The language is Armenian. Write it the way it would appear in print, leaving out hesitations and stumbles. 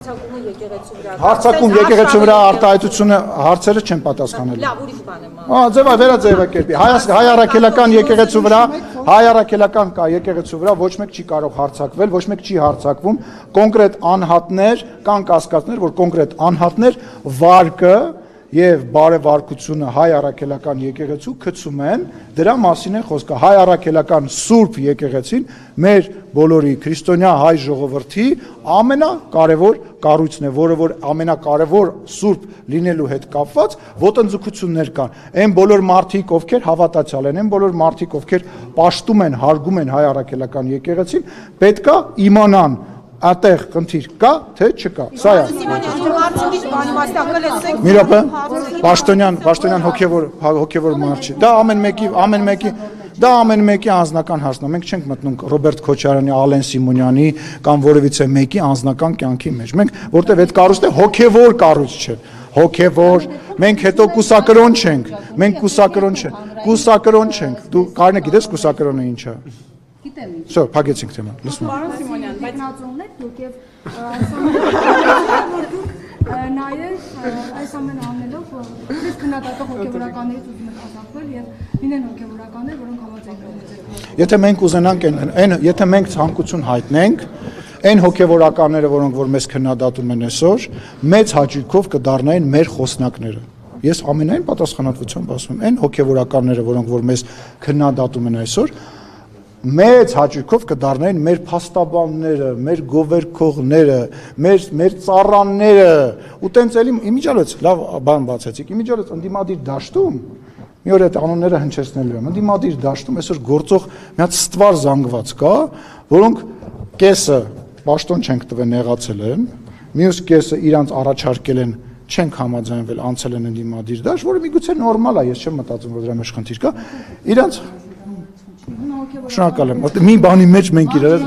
Հարցակում եկեղեցու վրա արտահայտությունը հարցերը չեն պատասխանել։ Լավ, ուրիշ բան եմ։ Ձևա վերաձևակերպի։ Հայ առաքելական եկեղեցու վրա, հայ առաքելական կա եկեղեցու վրա ոչ մեկ չի կարող հարցակվել, ոչ մեկ չի հարցակվում։ Կոնկրետ անհատներ, կան կասկածներ, որ կոնկրետ անհատներ վարկը եւ բարեվարկությունը հայ առաքելական եկեղեցու գցում են, դրա մասին է խոսքը։ Հայ առաքելական Սուրբ եկեղեցին մեր բոլորի քրիստոնյա հայ ժողովրդի ամենակարևոր կառույցն է, որը որ ամենակարևոր Սուրբ լինելու հետ կապված ոտնձգություններ կան։ Այն բոլոր մարդիկ, ովքեր հավատացյալ են, այն բոլոր մարդիկ, ովքեր պաշտում են, հարգում են հայ առաքելական եկեղեցին, պետքա իմանան Ատեղ խնդիր կա, թե չկա։ Սա է։ Մի րոպե, Պաշտոնյան հոգևոր մարդ չի։ Դա ամեն մեկի անձնական հարցն է։ Մենք չենք մտնում Ռոբերտ Քոչարյանի, Ալեն Սիմոնյանի կամ որևիցե մեկի անձնական կյանքի մեջ։ Մենք որտեղ այդ կառույցը հոգևոր կառույց չէ։ Հոգևոր, մենք հետո կուսակրոն չենք։ Մենք կուսակրոն չենք։ Դու կարնե գիտես կուսակրոնը ինչ է։ Всё, փակեցինք թեման։ Լսում եմ։ Պարոն Սիմոնյան, բայց նացումն եք դուք եւ նաեւ այս ամենը անելով դες քննադատող հոգեվորականներից ուզում եք ազատվել եւ լինեն հոգեվորականներ, որոնք համաձայնվում են։ Եթե մենք ուզենանք եթե մենք ցանկություն հայտնենք, այն հոգեվորականները, որոնք որ մեզ քննադատում են այսօր, մեծ հաճույքով կդառնային մեր խոսնակները։ Ես ամենայն պատասխանատվությամբ ասում եմ, այն հոգեվորականները, որոնք որ մեզ քննադատում են այսօր, մեծ հաճույքով կդառնային մեր փաստաբանները, մեր գովերքողները, մեր ծառաները, ու տենց էլի իմիջիալոց, լավ բան բացեցիք, իմիջիալոց ընդդիմադիր դաշտում, մի օր այդ անունները հնչեցնելու եմ, ընդդիմադիր դաշտում այսօր գործող մի հատ ստվար զանգված կա, որոնք կեսը պաշտոն չենք տվել նեղացել են, մյուս կեսը իրանց առաջարկել են չենք համաձայնվել անցել են ընդդիմադիր դաշտ, որը միգուցե նորմալ է, ես չեմ մտածում, որ դրա մեջ խնդիր կա, իրանց Շնորհակալ եմ։ Մի բանի մեջ մենք իրար